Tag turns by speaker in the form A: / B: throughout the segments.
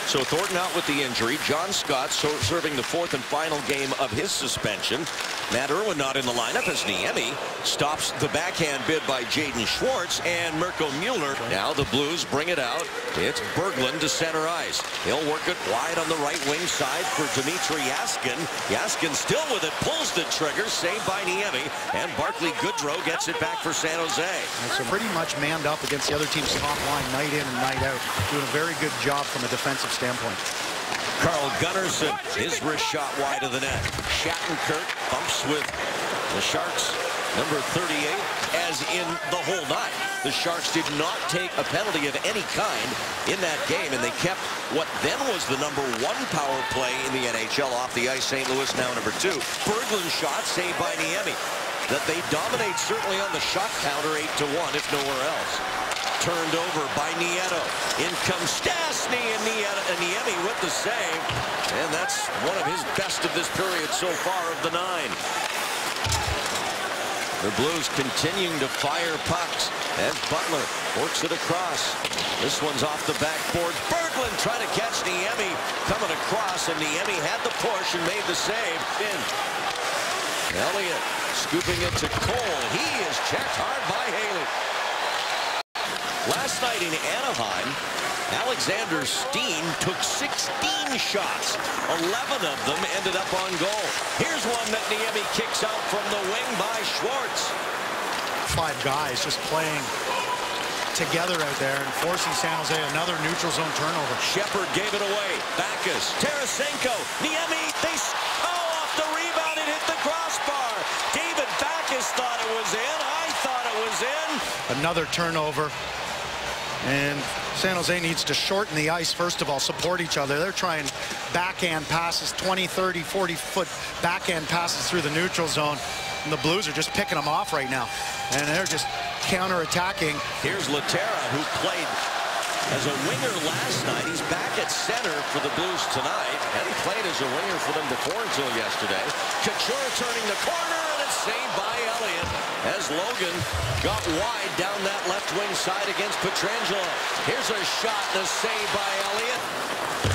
A: So Thornton out with the injury. John Scott serving the fourth and final game of his suspension. Matt Irwin not in the lineup as Niemi stops the backhand bid by Jaden Schwartz and Mirko Mueller. Now the Blues bring it out. It's Berglund to center ice. He'll work it wide on the right wing side for Dmitry Yaskin. Yaskin still with it, pulls the trigger, saved by Niemi, and Barclay Goodrow gets it back for San Jose.
B: And so pretty much manned up against the other team's top line night in and night out. Doing a very good job from a defensive standpoint.
A: Carl Gunnarsson, his wrist shot wide of the net. Shattenkirk bumps with the Sharks, number 38, as in the whole night. The Sharks did not take a penalty of any kind in that game, and they kept what then was the number 1 power play in the NHL off the ice. St. Louis now number 2. Berglund shot saved by Niemi. That they dominate certainly on the shot counter 8-1 if nowhere else. Turned over by Nieto. In comes Stastny, and Niemi with the save. And that's one of his best of this period so far of the 9. The Blues continuing to fire pucks as Butler works it across. This one's off the backboard. Berglund trying to catch Niemi coming across, and Niemi had the push and made the save. In. Elliott scooping it to Cole. He is checked hard by Haley. Last night in Anaheim, Alexander Steen took 16 shots. 11 of them ended up on goal. Here's one that Niemi kicks out from the wing by Schwartz.
B: 5 guys just playing together out there and forcing San Jose another neutral zone turnover.
A: Shepard gave it away. Backus, Tarasenko, Niemi, they off the rebound and hit the crossbar. David Backus thought it was in. I thought it was in.
B: Another turnover. And San Jose needs to shorten the ice, first of all, support each other. They're trying backhand passes, 20, 30, 40-foot backhand passes through the neutral zone. And the Blues are just picking them off right now. And they're just counter-attacking.
A: Here's Laterra, who played as a winger last night. He's back at center for the Blues tonight. And he played as a winger for them before until yesterday. Couture turning the corner, and it's saved by Elliott as Logan got wide down that left wing side against Pietrangelo. Here's a shot and a save by Elliott.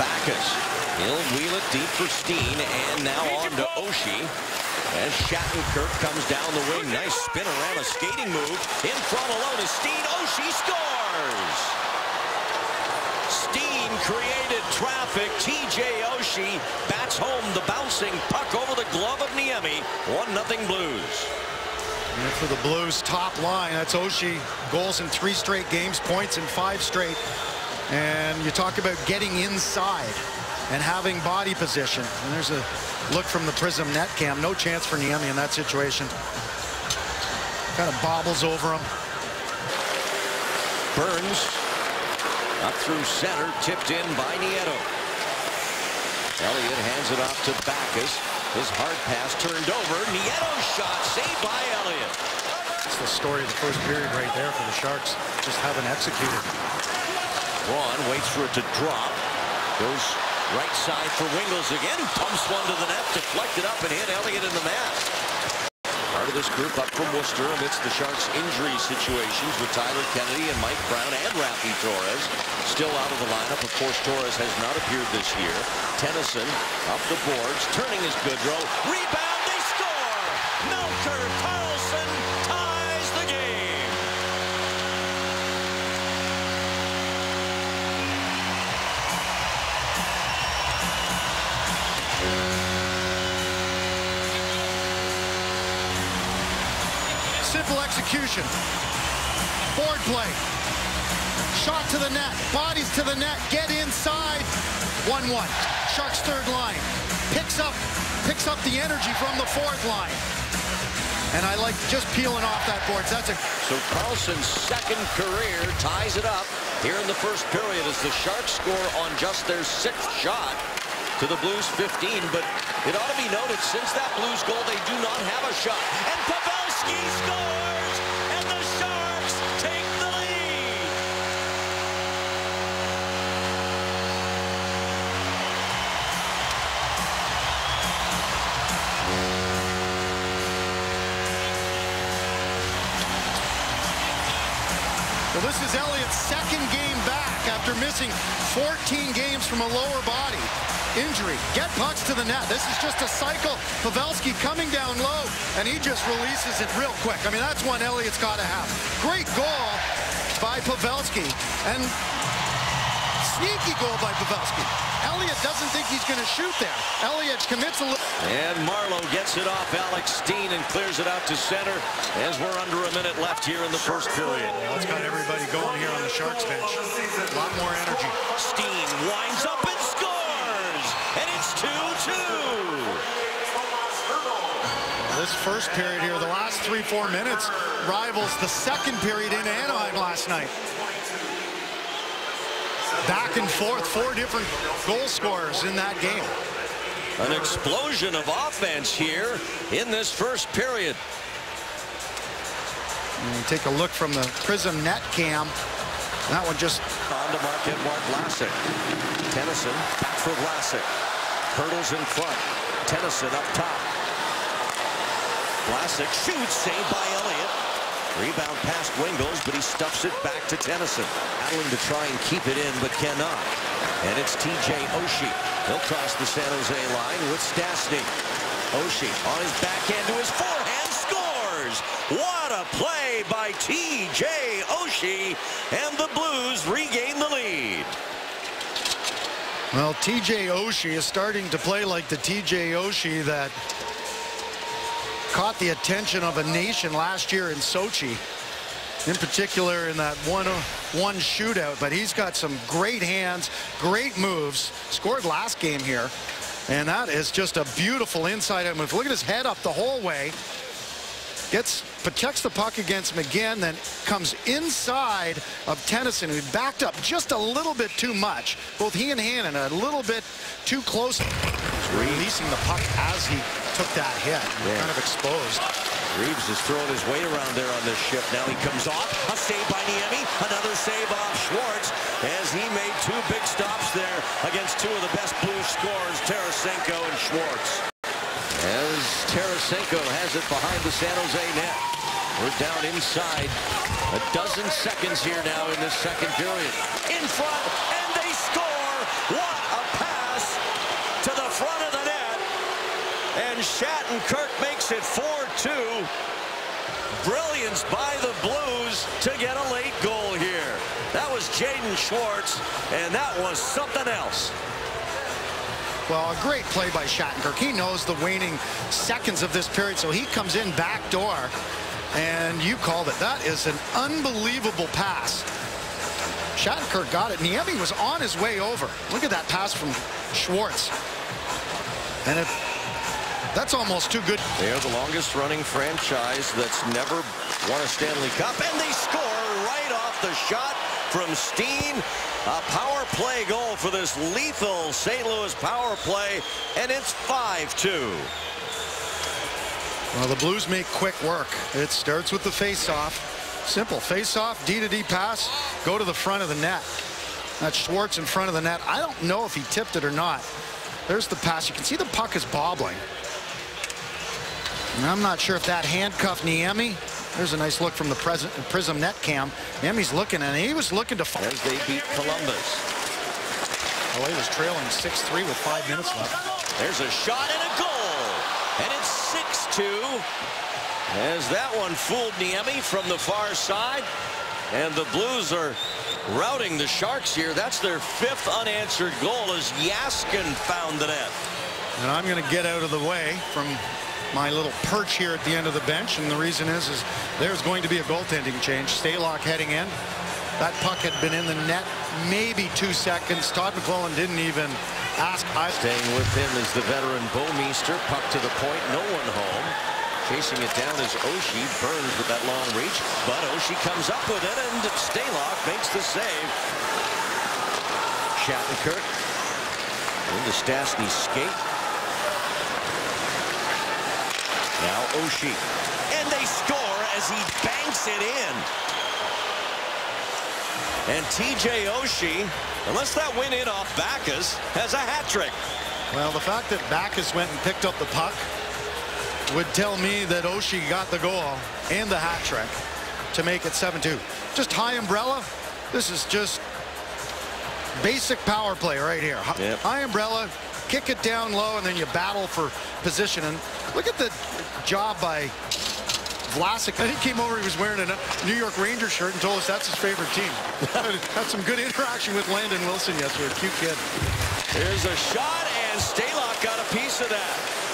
A: Backus, he'll wheel it deep for Steen, and now on to Oshie. As Shattenkirk comes down the wing. Nice spin around, a skating move. In front alone is Steen. Oshie scores! Steen created traffic. TJ Oshie bats home the bouncing puck over the glove of Niemi. 1-0 Blues.
B: And for the Blues top line, that's Oshie. Goals in 3 straight games, points in 5 straight. And you talk about getting inside and having body position. And there's a look from the Prism net cam. No chance for Niemi in that situation. Kind of bobbles over him.
A: Burns up through center, tipped in by Nieto. Elliott hands it off to Backus. His hard pass turned over. Nieto's shot saved by Elliott.
B: It's the story of the first period right there for the Sharks. Just haven't executed.
A: Braun waits for it to drop. Goes right side for Wingels again. Pumps one to the net, deflected up and hit Elliott in the mask. Part of this group up from Worcester amidst the Sharks' injury situations with Tyler Kennedy and Mike Brown and Raffi Torres. Still out of the lineup. Of course, Torres has not appeared this year. Tennyson up the boards, turning his Goodrow. Rebound, they score! Melker Karlsson ties the game.
B: Simple execution. Board play. Shot to the net. Bodies to the net. Get inside. 1-1. Sharks third line. Picks up the energy from the fourth line. And I like just peeling off that boards.
A: So Karlsson's second career ties it up here in the first period as the Sharks score on just their 6th shot to the Blues 15. But it ought to be noted, since that Blues goal, they do not have a shot. And Pavelski scores, and the Sharks take the lead.
B: Well, this is Elliott's second game back after missing 14 games from a lower body injury. Get pucks to the net. This is just a cycle. Pavelski coming down low, and he just releases it real quick. I mean, that's one Elliott's got to have. Great goal by Pavelski, and sneaky goal by Pavelski. Elliott doesn't think he's going to shoot there. Elliott commits a little.
A: And Marleau gets it off Alex Steen and clears it out to center as we're under a minute left here in the first period.
B: Well, it's got everybody going here on the Sharks bench. A lot more energy.
A: Steen winds up and scores, and it's 2-2.
B: This first period here, the last 3-4 minutes, rivals the second period in Anaheim last night. Back and forth, 4 different goal scorers in that game.
A: An explosion of offense here in this first period.
B: And take a look from the Prism net cam. That one just
A: on to Marc-Edouard Vlasic. Tennyson back for Vlasic. Hurdles in front. Tennyson up top. Vlasic shoots, saved by Elliott. Rebound past Wingels, but he stuffs it back to Tennyson. Battling to try and keep it in, but cannot. And it's TJ Oshie. He'll cross the San Jose line with Stastny. Oshie on his backhand to his forehand, scores! What a play by TJ Oshie, and the Blues regain the lead.
B: Well, TJ Oshie is starting to play like the TJ Oshie that caught the attention of a nation last year in Sochi, in particular in that 1-1 shootout. But he's got some great hands, great moves, scored last game here, and that is just a beautiful inside out move. Look at his head up the whole way, protects the puck against McGinn, then comes inside of Tennyson, who backed up just a little bit too much. Both he and Hannon a little bit too close. Releasing the puck as he took that hit. Kind of exposed.
A: Reeves is throwing his weight around there on this shift. Now he comes off. A save by Niemi. Another save off Schwartz as he made 2 big stops there against 2 of the best Blues scorers, Tarasenko and Schwartz. As Tarasenko has it behind the San Jose net. We're down inside a dozen seconds here now in this second period. In front, and they score! What a pass to the front of the net. And Shattenkirk makes it 4-2. Brilliance by the Blues to get a late goal here. That was Jaden Schwartz, and that was something else.
B: Well, a great play by Shattenkirk. He knows the waning seconds of this period, so he comes in back door, and you called it. That is an unbelievable pass. Shattenkirk got it. Niemi was on his way over. Look at that pass from Schwartz. And that's almost too good.
A: They are the longest running franchise that's never won a Stanley Cup, and they score right off the shot from Steen. A power play goal for this lethal St. Louis power play, and it's 5-2.
B: Well, the Blues make quick work. It starts with the face-off. Simple face-off, D-to-D pass, go to the front of the net. That's Schwartz in front of the net. I don't know if he tipped it or not. There's the pass. You can see the puck is bobbling. And I'm not sure if that handcuffed Niemi. There's a nice look from the Prism net cam. Niemi's looking, and he was looking to...
A: As they beat Columbus.
B: LA was trailing 6-3 with 5 minutes left.
A: There's a shot and a goal. And it's 6-2. As that one fooled Niemi from the far side. And the Blues are routing the Sharks here. That's their 5th unanswered goal as Jaskin found the net.
B: And I'm going to get out of the way from my little perch here at the end of the bench, and the reason is there's going to be a goaltending change. Stalock heading in. That puck had been in the net maybe 2 seconds. Todd McLellan didn't even ask.
A: Staying with him is the veteran Bouwmeester. Puck to the point, no one home. Chasing it down is Oshie. Burns with that long reach, but Oshie comes up with it, and Stalock makes the save. Shattenkirk into Stastny's skate. Now Oshie, and they score as he banks it in. And TJ Oshie, unless that went in off Backes, has a hat trick.
B: Well, the fact that Backes went and picked up the puck would tell me that Oshie got the goal and the hat trick. to make it 7-2. Just high umbrella. This is just basic power play right here.
A: Yep.
B: High umbrella, kick it down low, and then you battle for position. And look at the job by Vlasic. And he came over, he was wearing a New York Rangers shirt and told us that's his favorite team. Had some good interaction with Landon Wilson yesterday. Cute kid.
A: There's a shot, and Stalock got a piece of that.